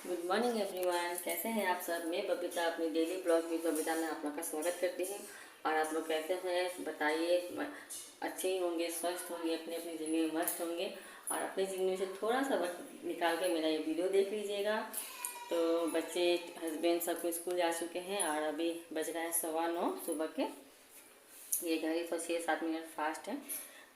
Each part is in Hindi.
गुड मॉर्निंग एवरीवन, कैसे हैं आप सब। मैं बबीता अपनी डेली ब्लॉग विद बबीता में आप लोग का स्वागत करती हूँ। और आप लोग कैसे हैं बताइए। अच्छे ही होंगे, स्वस्थ होंगे, अपनी अपनी ज़िंदगी में मस्त होंगे। और अपनी ज़िंदगी से थोड़ा सा वक्त निकाल के मेरा ये वीडियो देख लीजिएगा। तो बच्चे, हस्बैंड सब कोई स्कूल जा चुके हैं और अभी बज रहा है 9:15 सुबह के। ये घड़ी तो 6-7 मिनट फास्ट है,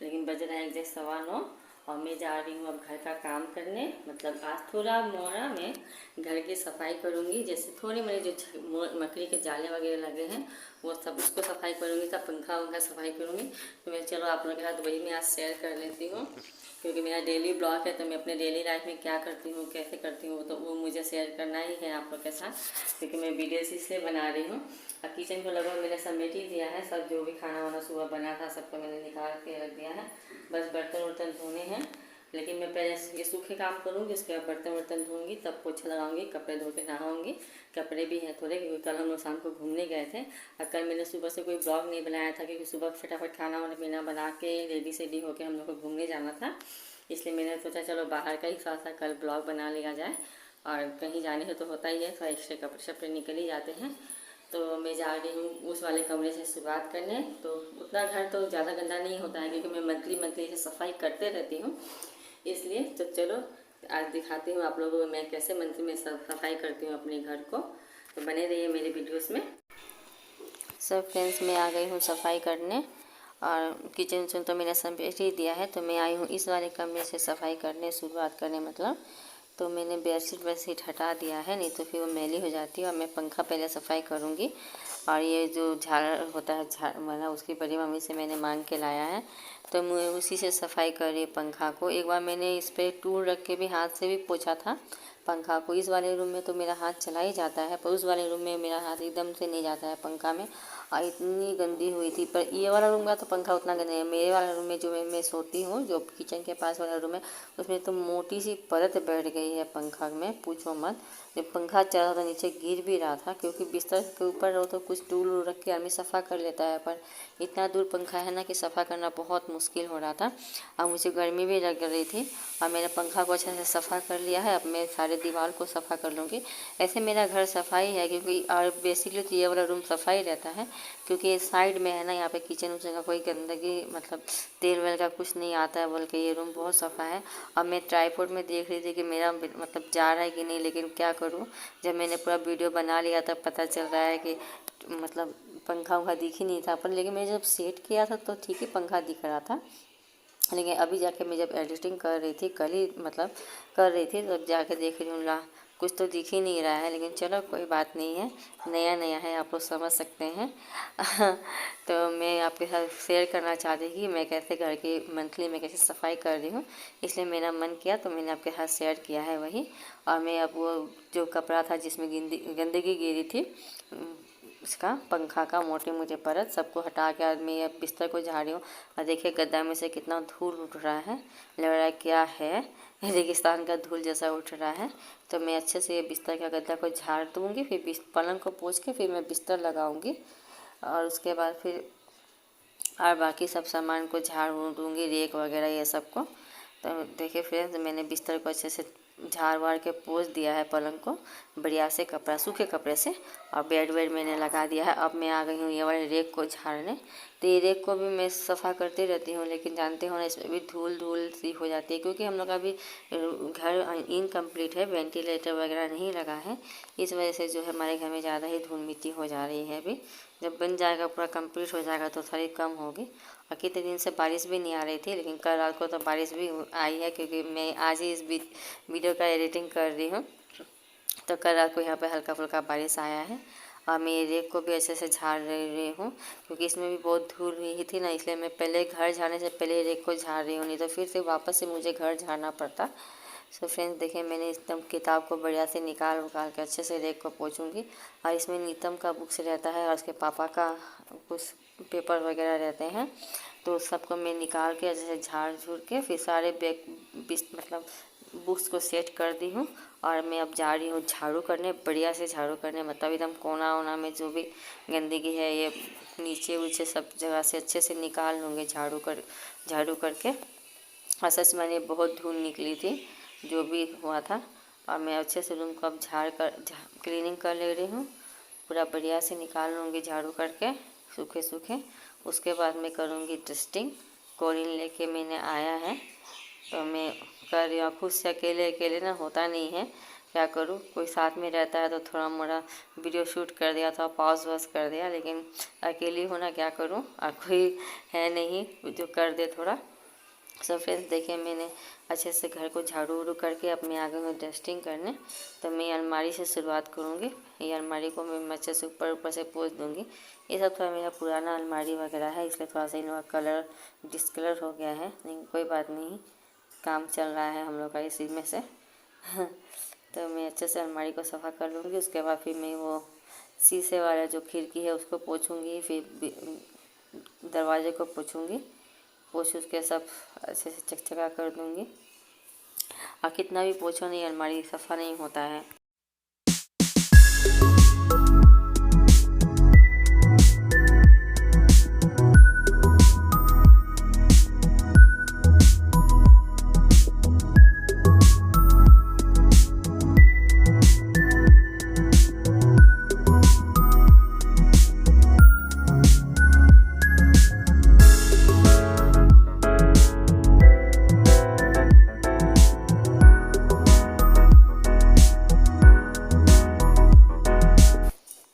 लेकिन बज रहा है एग्जैक्ट 9:15। और मैं जा रही हूँ अब घर का काम करने। मतलब आज थोड़ा मोड़ा में घर की सफाई करूँगी। जैसे थोड़ी मेरे जो मकड़ी के जाले वगैरह लगे हैं वो सब, उसको सफाई करूँगी। तब पंखा वंखा सफाई करूँगी। तो मैं चलो आप लोगों के साथ वही मैं आज शेयर कर लेती हूँ, क्योंकि मेरा डेली ब्लॉग है। तो मैं अपने डेली लाइफ में क्या करती हूँ, कैसे करती हूँ, तो वो मुझे शेयर करना ही है आप लोग के साथ, क्योंकि मैं वीडियो इसलिए बना रही हूँ। और किचन को लगभग मैंने समेट ही दिया है। सब जो भी खाना वाना सुबह बना था सबको मैंने निकाल के रख दिया है। बस बर्तन वर्तन धोने हैं। लेकिन मैं पहले ये सूखे काम करूँगी, उसके बाद बर्तन वर्तन धोऊंगी, तब पोछा लगाऊंगी, कपड़े धो के नहाऊंगी। कपड़े भी हैं थोड़े, क्योंकि कल हम लोग शाम को घूमने गए थे। और कल मैंने सुबह से कोई ब्लॉग नहीं बनाया था, क्योंकि सुबह फटाफट खाना वाना पीना बना के रेडी सेडी होकर हम लोग को घूमने जाना था। इसलिए मैंने सोचा चलो बाहर का ही थोड़ा सा कल ब्लॉग बना लिया जाए। और कहीं जाने से तो होता ही है, थोड़ा एक्स्ट्रा कपड़े शपड़े निकल ही जाते हैं। तो मैं जा रही हूँ उस वाले कमरे से शुरुआत करने। तो उतना घर तो ज़्यादा गंदा नहीं होता है, क्योंकि मैं मंथली से सफाई करते रहती हूँ। इसलिए तो चलो आज दिखाती हूँ आप लोगों को मैं कैसे मंथली में सफाई करती हूँ अपने घर को। तो बने रहिए मेरे वीडियोस में। सब फ्रेंड्स, मैं आ गई हूँ सफाई करने। और किचन उचन तो मैंने समेट ही दिया है। तो मैं आई हूँ इस वाले कमरे से सफाई करने, शुरुआत करने मतलब। तो मैंने बेडशीट हटा दिया है, नहीं तो फिर वो मैली हो जाती है। और मैं पंखा पहले सफाई करूँगी। और ये जो झाड़ होता है, झाड़ मतलब उसकी बड़ी मम्मी से मैंने मांग के लाया है। तो मैं उसी से सफाई कर रही पंखा को। एक बार मैंने इस पर टूल रख के भी हाथ से भी पोछा था पंखा को। इस वाले रूम में तो मेरा हाथ चला ही जाता है, पर उस वाले रूम में मेरा हाथ एकदम से नहीं जाता है पंखा में। और इतनी गंदी हुई थी। पर ये वाला रूम का तो पंखा उतना गंदा नहीं है। मेरे वाला रूम में जो मैं सोती हूँ, जो किचन के पास वाला रूम है, उसमें तो मोटी सी परत बैठ गई है पंखा में, पूछो मत। जब पंखा चल रहा था नीचे गिर भी रहा था, क्योंकि बिस्तर के ऊपर रहो तो कुछ टूल रख के आदमी सफ़ा कर लेता है। पर इतना दूर पंखा है ना कि सफ़ा करना बहुत मुश्किल हो रहा था। और मुझे गर्मी भी लग रही थी। और मैंने पंखा को अच्छे से सफ़ा कर लिया है। अब मैं सारे दीवार को सफ़ा कर लूँगी। ऐसे मेरा घर सफाई है, क्योंकि और बेसिकली तो ये वाला रूम सफाई रहता है, क्योंकि साइड में है ना, यहाँ पे किचन उचन का कोई गंदगी मतलब तेल वेल का कुछ नहीं आता है, बोल के ये रूम बहुत सफ़ा है। अब मैं ट्राईपोड में देख रही थी कि मेरा मतलब जा रहा है कि नहीं, लेकिन क्या करूँ, जब मैंने पूरा वीडियो बना लिया तब पता चल रहा है कि मतलब पंखा वंखा दिख ही नहीं था। पर लेकिन मैं जब सेट किया था तो ठीक है पंखा दिख रहा था। लेकिन अभी जाके मैं जब एडिटिंग कर रही थी, कल ही मतलब कर रही थी, तब जाके देख रही हूँ ला कुछ तो दिख ही नहीं रहा है। लेकिन चलो कोई बात नहीं है, नया नया है, आप लोग समझ सकते हैं। तो मैं आपके साथ शेयर करना चाहती थी कि मैं कैसे घर की मंथली में कैसे सफाई कर रही हूँ। इसलिए मेरा मन किया तो मैंने आपके साथ शेयर किया है वही। और मैं अब वो जो कपड़ा था जिसमें गंदगी गिरी थी, इसका पंखा का मोटे मोटे परत सबको हटा के आदमी अब बिस्तर को झाड़ रही हूँ। और देखिए गद्दा में से कितना धूल उठ रहा है, लग रहा है क्या है, रेगिस्तान का धूल जैसा उठ रहा है। तो मैं अच्छे से ये बिस्तर का गद्दा को झाड़ दूँगी, फिर पलंग को पोंछ के फिर मैं बिस्तर लगाऊँगी। और उसके बाद फिर और बाकी सब सामान को झाड़ दूँगी, रेक वगैरह ये सब को। तो देखिए फ्रेंड्स, मैंने बिस्तर को अच्छे से झाड़ वाड़ के पोंछ दिया है, पलंग को बढ़िया से कपड़ा, सूखे कपड़े से। और बेड वेड मैंने लगा दिया है। अब मैं आ गई हूँ ये वाले रेक को झाड़ने। तो ये रेक को भी मैं सफ़ा करती रहती हूँ, लेकिन जानते हो ना इसमें भी धूल धूल सी हो जाती है, क्योंकि हम लोग का अभी घर इनकम्प्लीट है, वेंटिलेटर वगैरह नहीं लगा है। इस वजह से जो है हमारे घर में ज़्यादा ही धूल मिट्टी हो जा रही है। अभी जब बन जाएगा, पूरा कंप्लीट हो जाएगा तो थोड़ी कम होगी। और कितने दिन से बारिश भी नहीं आ रही थी, लेकिन कल रात को तो बारिश भी आई है, क्योंकि मैं आज ही इस वीडियो का एडिटिंग कर रही हूँ। तो कल रात को यहाँ पे हल्का फुल्का बारिश आया है। और मैं ये रेक को भी अच्छे से झाड़ रही हूँ, क्योंकि इसमें भी बहुत धूल हुई थी ना, इसलिए मैं पहले घर झाड़ने से पहले रेक को झाड़ रही हूँ, नहीं तो फिर से वापस से मुझे घर झाड़ना पड़ता। सो फ्रेंड्स देखिए, मैंने एकदम किताब को बढ़िया से निकाल के अच्छे से रेक को पोंछूंगी। और इसमें नीतम का बुक्स रहता है और उसके पापा का कुछ पेपर वगैरह रहते हैं। तो सबको मैं निकाल के अच्छे से झाड़ झूड़ के फिर सारे मतलब बुक्स को सेट कर दी हूँ। और मैं अब जा रही हूँ झाड़ू करने, बढ़िया से झाड़ू करने, मतलब एकदम कोना वोना में जो भी गंदगी है ये नीचे उचे सब जगह से अच्छे से निकाल लूँगी झाड़ू करके। और सच में ये बहुत धूल निकली थी जो भी हुआ था। और मैं अच्छे से रूम को अब क्लीनिंग कर ले रही हूँ। पूरा बढ़िया से निकाल लूँगी झाड़ू करके सूखे सूखे। उसके बाद मैं करूँगी डस्टिंग। कोरिन लेके मैंने आया है तो मैं कर रही हूँ। खुद से अकेले अकेले ना होता नहीं है, क्या करूँ, कोई साथ में रहता है तो थोड़ा मोड़ा वीडियो शूट कर दिया, थोड़ा पॉज वॉज कर दिया, लेकिन अकेली हूँ ना, क्या करूँ, और कोई है नहीं जो कर दे थोड़ा। सो फ्रेंड्स देखिए, मैंने अच्छे से घर को झाड़ू उड़ू करके अब मैं आ गई हूँ डस्टिंग करने। तो मैं अलमारी से शुरुआत करूँगी। ये अलमारी को मैं अच्छे से ऊपर से पोंछ दूँगी। ये सब थोड़ा मेरा पुराना अलमारी वगैरह है, इसलिए थोड़ा सा इनका कलर डिस्कलर हो गया है, लेकिन कोई बात नहीं, काम चल रहा है हम लोग का इसी में से। तो मैं अच्छे से अलमारी को सफ़ा कर लूँगी। उसके बाद फिर मैं वो शीशे वाला जो खिड़की है उसको पोंछूँगी, फिर दरवाजे को पोंछूँगी। पोंछ उसके सब अच्छे से चकचका कर दूँगी। और कितना भी पोंछो नहीं, अलमारी सफ़ा नहीं होता है।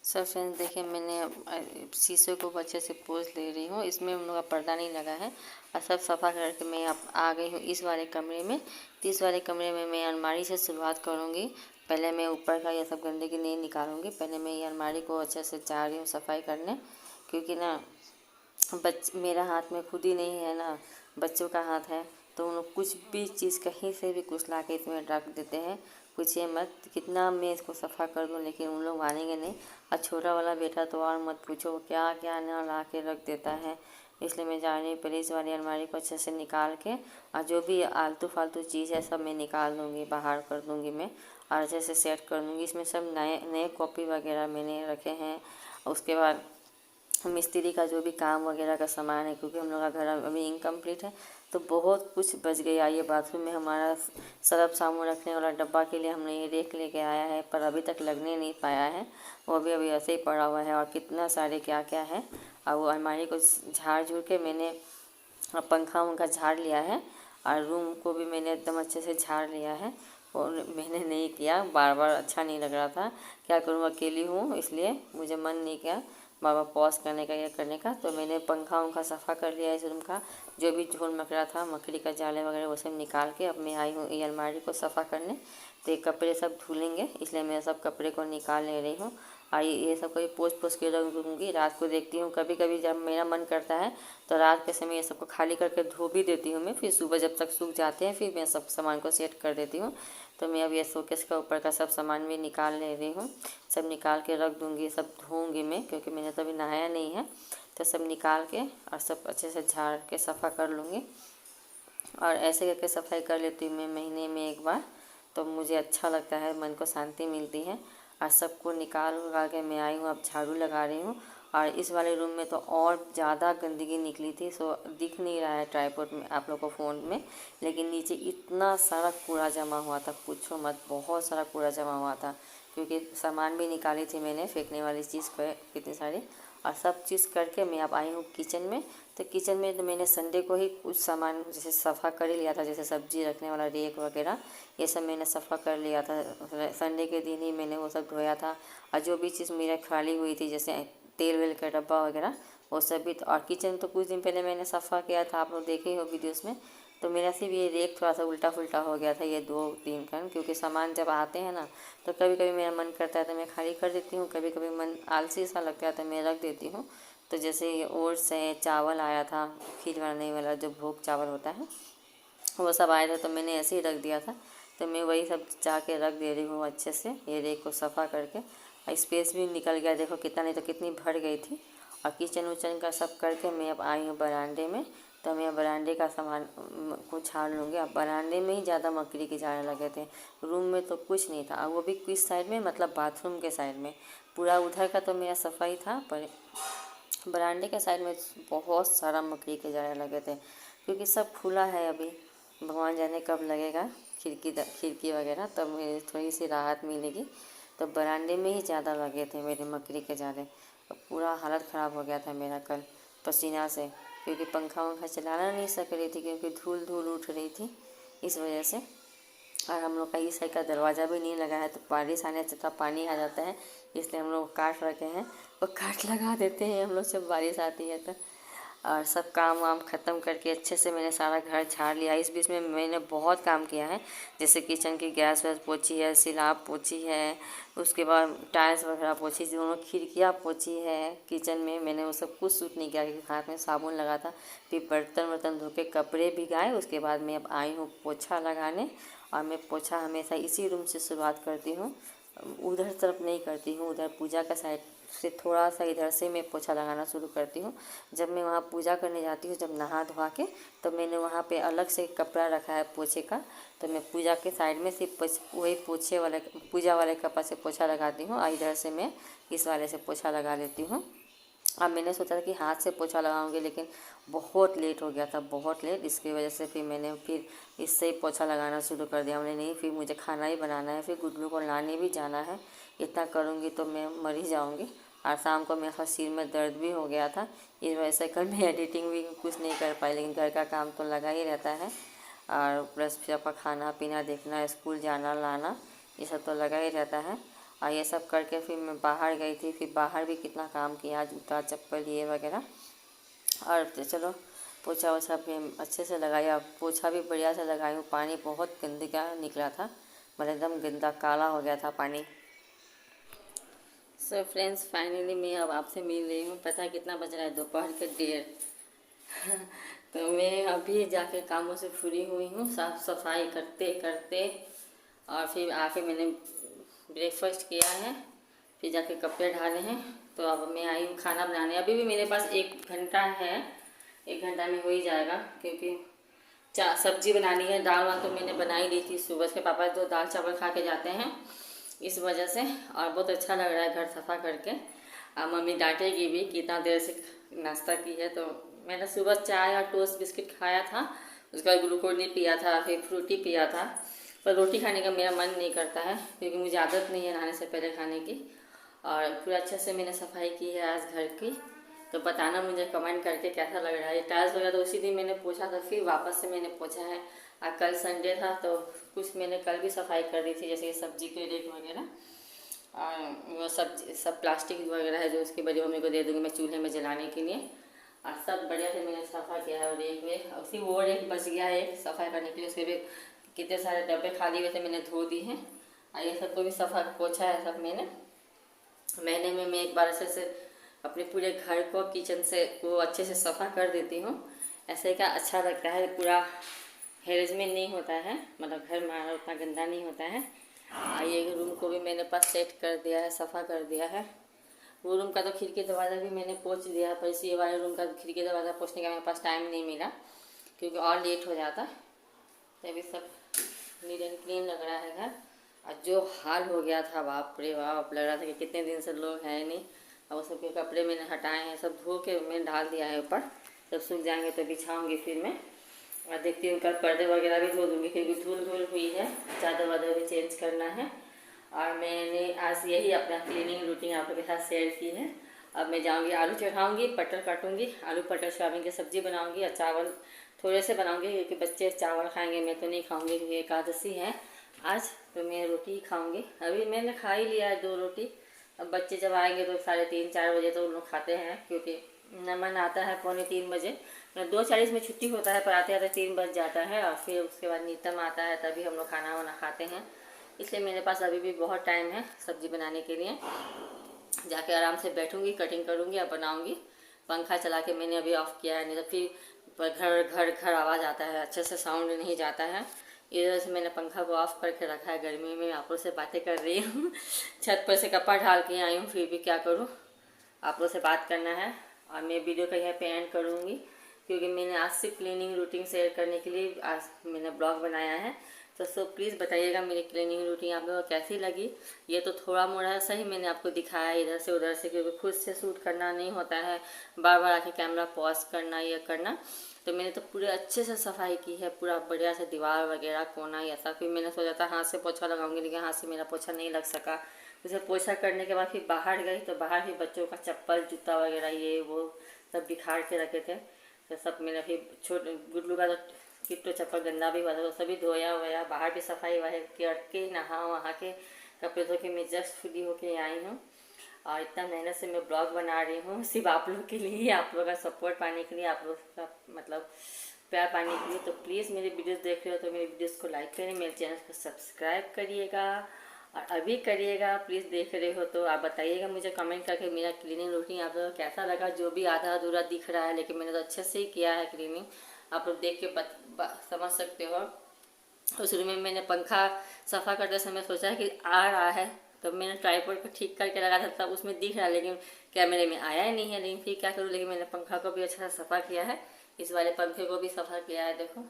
सो फ्रेंड्स देखिए, मैंने शीशे को अच्छे से पोंछ ले रही हूँ। इसमें हम लोग का पर्दा नहीं लगा है और सब सफ़ा करके मैं अब आ गई हूँ इस वाले कमरे में। तो इस वाले कमरे में मैं अलमारी से शुरुआत करूँगी। पहले मैं ऊपर का ये सब गंदगी नहीं निकालूंगी, पहले मैं ये अलमारी को अच्छे से जा रही हूँ सफाई करने, क्योंकि ना मेरा हाथ में खुद ही नहीं है ना, बच्चों का हाथ है, तो उन लोग कुछ भी चीज़ कहीं से भी कुछ ला के इसमें रख देते हैं। पूछिए मत, कितना मैं इसको सफ़ा कर दूं, लेकिन उन लोग मानेंगे नहीं। और छोटा वाला बेटा तो और मत पूछो, क्या क्या ना ला के रख देता है। इसलिए मैं जा रही हूँ पहले इस वाली अलमारी को अच्छे से निकाल के, और जो भी आलतू फालतू चीज़ है सब मैं निकाल दूँगी, बाहर कर दूँगी मैं, और अच्छे से सेट कर दूँगी। इसमें सब नए नए कॉपी वगैरह मैंने रखे हैं। उसके बाद मिस्त्री का जो भी काम वगैरह का सामान है, क्योंकि हम लोग का घर अभी इनकम्प्लीट है, तो बहुत कुछ बच गया। ये बाथरूम में हमारा सर्फ साबुन रखने वाला डब्बा के लिए हमने ये रेक लेके आया है, पर अभी तक लगने नहीं पाया है, वो भी अभी ऐसे ही पड़ा हुआ है। और कितना सारे क्या क्या है। और वो अलमारी को झाड़ झूड़ के मैंने पंखा उनका झाड़ लिया है, और रूम को भी मैंने एकदम अच्छे से झाड़ लिया है। और मैंने नहीं किया, बार बार अच्छा नहीं लग रहा था, क्या करूँ, अकेली हूँ, इसलिए मुझे मन नहीं किया बार बार पॉज करने का या करने का। तो मैंने पंखा उनका सफ़ा कर लिया इस रूम का, जो भी झोल मकड़ा था, मकड़ी का जाले वगैरह वो सब निकाल के अब मैं आई हूँ ये अलमारी को सफ़ा करने। तो ये कपड़े सब धुलेंगे, इसलिए मैं सब कपड़े को निकाल ले रही हूँ। और ये सब कोई पोंछ के रख दूँगी। रात को देखती हूँ, कभी कभी जब मेरा मन करता है तो रात के समय ये सबको खाली करके धो भी देती हूँ मैं, फिर सुबह जब तक सूख जाते हैं फिर मैं सब सामान को सेट कर देती हूँ। तो मैं अब ये शोकेस का ऊपर का सब सामान भी निकाल ले रही हूँ, सब निकाल के रख दूँगी, सब धोऊँगी मैं, क्योंकि मैंने तो अभी नहाया नहीं है। तो सब निकाल के और सब अच्छे से झाड़ के सफ़ा कर लूँगी। और ऐसे करके सफाई कर लेती हूँ मैं महीने में एक बार, तो मुझे अच्छा लगता है, मन को शांति मिलती है। और सबको निकाल के मैं आई हूँ, अब झाड़ू लगा रही हूँ। और इस वाले रूम में तो और ज़्यादा गंदगी निकली थी, सो दिख नहीं रहा है ट्राइपॉड में आप लोग को फ़ोन में, लेकिन नीचे इतना सारा कूड़ा जमा हुआ था, पूछो मत, बहुत सारा कूड़ा जमा हुआ था। क्योंकि सामान भी निकाली थी मैंने फेंकने वाली चीज़ को कितनी सारी, और सब चीज़ करके मैं अब आई हूँ किचन में। तो किचन में तो मैंने संडे को ही कुछ सामान जैसे सफ़ा कर ही लिया था, जैसे सब्जी रखने वाला रेक वगैरह ये सब मैंने सफ़ा कर लिया था। संडे के दिन ही मैंने वो सब धोया था। और जो भी चीज़ मेरा खाली हुई थी, जैसे तेल वेल का डब्बा वगैरह, वो सब भी। और किचन तो कुछ दिन पहले मैंने सफ़ा किया था, आप लोग देखे ही हो वीडियोज़ में। तो मेरा सिर्फ ये रेक थोड़ा सा उल्टा फुल्टा हो गया था, ये 2-3 खन, क्योंकि सामान जब आते हैं ना तो कभी कभी मेरा मन करता है तो मैं खाली कर देती हूँ, कभी कभी मन आलसी सा लगता है तो मैं रख देती हूँ। तो जैसे ये ओट्स है, चावल आया था खीर बनाने वाला जो भोग चावल होता है, वो सब आया था, तो मैंने ऐसे ही रख दिया था। तो मैं वही सब जाके रख दे रही हूँ अच्छे से, ये रेक को सफ़ा करके। और स्पेस भी निकल गया, देखो कितना, नहीं तो कितनी भर गई थी। और किचन उचन का सब करके मैं अब आई हूँ बरामदे में। तो मैं बरामदे का सामान को झाड़ लूँगी। अब बरामदे में ही ज़्यादा मकड़ी के जाने लगे थे, रूम में तो कुछ नहीं था। और वो भी किस साइड में, मतलब बाथरूम के साइड में, पूरा उधर का तो मेरा सफाई था, पर बरामदे के साइड में बहुत सारा मकड़ी के जाने लगे थे, क्योंकि सब खुला है अभी, भगवान जाने कब लगेगा। खिड़की वगैरह, तब मुझे थोड़ी सी राहत मिलेगी। तो बरामदे में ही ज़्यादा लगे थे मेरे मकड़ी के जाले, पूरा हालत ख़राब हो गया था मेरा कल पसीना से, क्योंकि पंखा वंखा चलाना नहीं सक रही थी, क्योंकि धूल धूल उठ रही थी इस वजह से। और हम लोग का इस साइड का दरवाज़ा भी नहीं लगा है, तो बारिश आने से थोड़ा पानी आ जाता है, इसलिए हम लोग काट रखे हैं। वो काट लगा देते हैं हम लोग जब बारिश आती है तो। और सब काम वाम ख़त्म करके अच्छे से मैंने सारा घर झाड़ लिया। इस बीच में मैंने बहुत काम किया है, जैसे किचन की गैस वैस पोछी है, सिलाब पोछी है, उसके बाद टाइल्स वगैरह पोछी, दोनों खिड़कियाँ पोछी है। किचन में मैंने वो सब कुछ सूट नहीं किया, क्योंकि हाथ में साबुन लगा था। फिर बर्तन वर्तन धो के कपड़े भिगाए, उसके बाद मैं अब आई हूँ पोछा लगाने। और मैं पोछा हमेशा इसी रूम से शुरुआत करती हूँ, उधर तरफ नहीं करती हूँ। उधर पूजा का साइड से थोड़ा सा इधर से मैं पोछा लगाना शुरू करती हूँ। जब मैं वहाँ पूजा करने जाती हूँ, जब नहा धोवा के, तो मैंने वहाँ पे अलग से कपड़ा रखा है पोछे का, तो मैं पूजा के साइड में सिर्फ वही पूजा वाले कपड़ा से पोछा लगाती हूँ, और इधर से मैं इस वाले से पोछा लगा लेती हूँ। अब मैंने सोचा था कि हाथ से पोछा लगाऊंगी, लेकिन बहुत लेट हो गया था, बहुत लेट। इसकी वजह से फिर मैंने इससे ही पोछा लगाना शुरू कर दिया। मैंने नहीं, फिर मुझे खाना ही बनाना है, फिर गुड्डू को लाने भी जाना है, इतना करूँगी तो मैं मर ही जाऊँगी। और शाम को मेरा सिर में दर्द भी हो गया था, इस वजह से कल मैं एडिटिंग भी कुछ नहीं कर पाई, लेकिन घर का काम तो लगा ही रहता है। और प्लस फिर आपका खाना पीना देखना, स्कूल जाना लाना, ये सब तो लगा ही रहता है। और ये सब करके फिर मैं बाहर गई थी, फिर बाहर भी कितना काम किया, जूता चप्पल ये वगैरह। और चलो पोछा वोछा भी अच्छे से लगाया, पोछा भी बढ़िया से लगाई हूँ। पानी बहुत गंदगा निकला था, मतलब एकदम गंदा काला हो गया था पानी। सो फ्रेंड्स, फाइनली मैं अब आपसे मिल रही हूँ। पता है कितना बज रहा है? दोपहर के 1:30। तो मैं अभी जाके कामों से फ्री हुई हूँ, साफ़ सफाई करते करते। और फिर आके मैंने ब्रेकफास्ट किया है, फिर जाके कपड़े डाले हैं। तो अब मैं आई हूँ खाना बनाने। अभी भी मेरे पास 1 घंटा है, 1 घंटा में हो ही जाएगा, क्योंकि सब्जी बनानी है। दाल वाल तो मैंने बनाई दी थी सुबह के, पापा तो दाल चावल खा के जाते हैं, इस वजह से। और बहुत अच्छा लग रहा है घर सफ़ा करके। मम्मी डांटेगी भी कि इतना देर से नाश्ता की है। तो मैंने सुबह चाय और टोस्ट बिस्किट खाया था, उसके बाद ग्लूकोन डी पिया था, फिर फ्रूटी पिया था। पर रोटी खाने का मेरा मन नहीं करता है, क्योंकि मुझे आदत नहीं है नहाने से पहले खाने की। और पूरा अच्छे से मैंने सफाई की है आज घर की। तो बताना मुझे कमेंट करके कैसा लग रहा है। टाइल्स वगैरह तो उसी दिन मैंने पोछा था, फिर वापस से मैंने पोछा है। कल संडे था, तो कुछ मैंने कल भी सफाई कर दी थी, जैसे सब्जी के रेक वगैरह। और वो सब प्लास्टिक वगैरह है जो उसकी बड़ी मम्मी को दे दूँगी मैं चूल्हे में जलाने के लिए। और सब बढ़िया से मैंने सफ़ा किया है। और एक में उसी वो एक बच गया है एक सफ़ाई करने के लिए, उसके भी कितने सारे डब्बे खाली हुए थे, मैंने धो दी हैं। और ये सबको भी सफ़ा पोछा है सब मैंने। महीने में मैं एक बार से अपने पूरे घर को, किचन से को अच्छे से सफ़ा कर देती हूँ। ऐसे का अच्छा लगता है, पूरा हेरेजमेंट नहीं होता है, मतलब घर हमारा उतना गंदा नहीं होता है। ये रूम को भी मैंने पास सेट कर दिया है, सफ़ा कर दिया है। वो रूम का तो खिड़की दरवाज़ा भी मैंने पोंछ दिया है, पर इसी वाले रूम का खिड़की दरवाज़ा पोंछने का मेरे पास टाइम नहीं मिला, क्योंकि और लेट हो जाता। तभी सब नीट एंड क्लीन लग रहा है घर। और जो हाल हो गया था, बाप रे बाप, लग रहा था कि कितने दिन से लोग हैं नहीं। और वो सब के कपड़े मैंने हटाए हैं, सब धो के मैंने डाल दिया है ऊपर। जब सूख जाएंगे तो बिछाऊँगी फिर मैं। और देखती हूँ कल पर्दे वगैरह भी धो दूँगी, क्योंकि धूल धूल हुई है, चादर वादर भी चेंज करना है। और मैंने आज यही अपना क्लीनिंग रूटीन आप लोगों के साथ शेयर की है। अब मैं जाऊँगी, आलू चढ़ाऊँगी, पटर काटूँगी, आलू पटर सोयाबीन की सब्ज़ी बनाऊँगी। और चावल थोड़े से बनाऊँगी, क्योंकि बच्चे चावल खाएँगे, मैं तो नहीं खाऊँगी, क्योंकि एकादशी है आज। तो मैं रोटी ही खाऊँगी। अभी मैंने खा ही लिया है 2 रोटी। अब बच्चे जब आएंगे तो 3:30-4 बजे तो उन लोग खाते हैं, क्योंकि नमन आता है 2:45 बजे। 2:40 में छुट्टी होता है, पर आते आते 3 बज जाता है। और फिर उसके बाद नीतम आता है, तभी हम लोग खाना वाना खाते हैं। इसलिए मेरे पास अभी भी बहुत टाइम है सब्ज़ी बनाने के लिए। जाके आराम से बैठूंगी, कटिंग करूँगी और बनाऊँगी। पंखा चला के मैंने अभी ऑफ़ किया है, नहीं तो फिर घर घर घर आवाज़ आता है, अच्छे से साउंड नहीं जाता है। इधर से मैंने पंखा को ऑफ़ करके रखा है। गर्मी में आप लोग से बातें कर रही हूँ। छत पर से कपड़ा ढाल के आई हूँ, फिर भी क्या करूँ, आप लोग से बात करना है। और मैं वीडियो का यहाँ पे एंड करूँगी, क्योंकि मैंने आज से क्लीनिंग रूटीन शेयर करने के लिए आज मैंने ब्लॉग बनाया है। तो सब प्लीज़ बताइएगा मेरी क्लीनिंग रूटीन आप लोगों को कैसी लगी। ये तो थोड़ा मोड़ा सा ही मैंने आपको दिखाया इधर से उधर से, क्योंकि खुद से शूट करना नहीं होता है, बार बार आके कैमरा पॉज करना ये करना। तो मैंने तो पूरे अच्छे से सफाई की है, पूरा बढ़िया से दीवार वगैरह कोना ऐसा। फिर मैंने सोचा था हाथ से पोछा लगाऊंगी, लेकिन हाथ से मेरा पोछा नहीं लग सका। जैसे पोछा करने के बाद फिर बाहर गई तो बाहर भी बच्चों का चप्पल जूता वगैरह ये वो सब बिखार के रखे थे। तो सब मैंने फिर छोटे गुड्लू का तो किट्टो चप्पल गंदा भी हुआ था, तो सभी धोया वोया, बाहर भी सफाई वही करके नहा वहा के कपड़े धो के मैं जस्ट फ्री होके आई हूँ। और इतना मेहनत से मैं ब्लॉग बना रही हूँ सिर्फ आप लोग के लिए, आप लोग का सपोर्ट पाने के लिए, आप लोग का मतलब प्यार पाने के लिए। तो प्लीज़ मेरे वीडियोस देख रहे हो तो मेरे वीडियोस को लाइक करें, मेरे चैनल को सब्सक्राइब करिएगा और अभी करिएगा। प्लीज़ देख रहे हो तो आप बताइएगा मुझे कमेंट करके मेरा क्लीनिंग रूटीन आप लोगों को कैसा लगा। जो भी आधा अधूरा दिख रहा है, लेकिन मैंने तो अच्छे से ही किया है क्लीनिंग, आप लोग देख के समझ सकते हो। तो शुरू में मैंने पंखा सफ़ा करते समय सोचा कि आ रहा है, तो मैंने ट्राइपॉड को ठीक करके लगा था, तब उसमें दिख रहा है, लेकिन कैमरे में आया ही नहीं है। लेकिन फिर क्या करूँ, लेकिन मैंने पंखा को भी अच्छा से सफ़ा किया है, इस वाले पंखे को भी सफ़ा किया है देखो,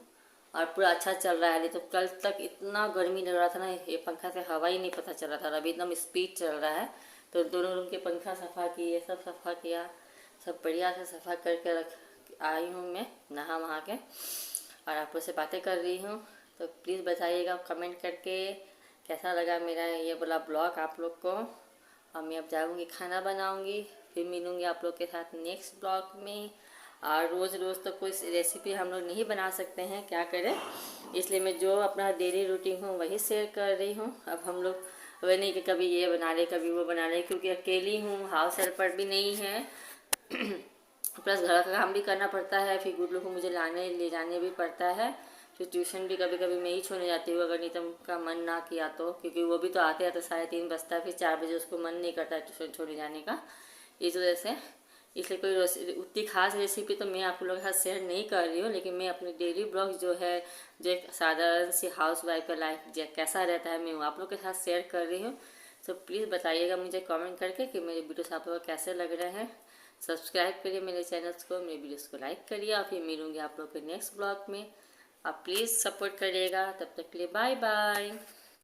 और पूरा अच्छा चल रहा है। नहीं तो कल तक इतना गर्मी लग रहा था ना, ये पंखा से हवा ही नहीं पता चल रहा था, अभी एकदम स्पीड चल रहा है। तो दोनों रूम के पंखा सफ़ा किए, सब सफ़ा किया, सब बढ़िया से सफ़ा करके रख आई हूँ मैं नहा वहा के, और आप लोग से बातें कर रही हूँ। तो प्लीज़ बताइएगा कमेंट करके कैसा लगा मेरा ये वाला ब्लॉग आप लोग को। और मैं अब जाऊँगी खाना बनाऊँगी, फिर मिलूँगी आप लोग के साथ नेक्स्ट ब्लॉग में। और रोज़ रोज़ तो कोई रेसिपी हम लोग नहीं बना सकते हैं, क्या करें, इसलिए मैं जो अपना डेली रूटीन हूँ वही शेयर कर रही हूँ। अब हम लोग वह नहीं कि कभी ये बना ले कभी वो बना ले, क्योंकि अकेली हूँ, हाउस हेल्पर भी नहीं है प्लस घर का काम भी करना पड़ता है, फिर गुड्लू को मुझे लाने ले जाने भी पड़ता है, फिर ट्यूशन भी कभी कभी मैं ही छोड़ने जाती हूँ अगर नीतम का मन ना किया तो, क्योंकि वो भी तो आते आते 3:30 बजता है, फिर 4 बजे उसको मन नहीं करता है ट्यूशन छोड़ने जाने का, इस वजह से। इसलिए कोई उतनी खास रेसिपी तो मैं आप लोगों के साथ शेयर नहीं कर रही हूँ, लेकिन मैं अपने डेली ब्लॉग जो है, जो एक साधारण सी हाउस वाइफ का लाइफ कैसा रहता है, मैं वो आप लोग के साथ शेयर कर रही हूँ। तो प्लीज़ बताइएगा मुझे कमेंट करके कि मेरे वीडियोस आप लोगों को कैसे लग रहे हैं। सब्सक्राइब करिए मेरे चैनल्स को, मेरे वीडियोस को लाइक करिए, और फिर मिलूंगी आप लोग के नेक्स्ट ब्लॉग में। आप प्लीज़ सपोर्ट करिएगा, तब तक के लिए बाय बाय।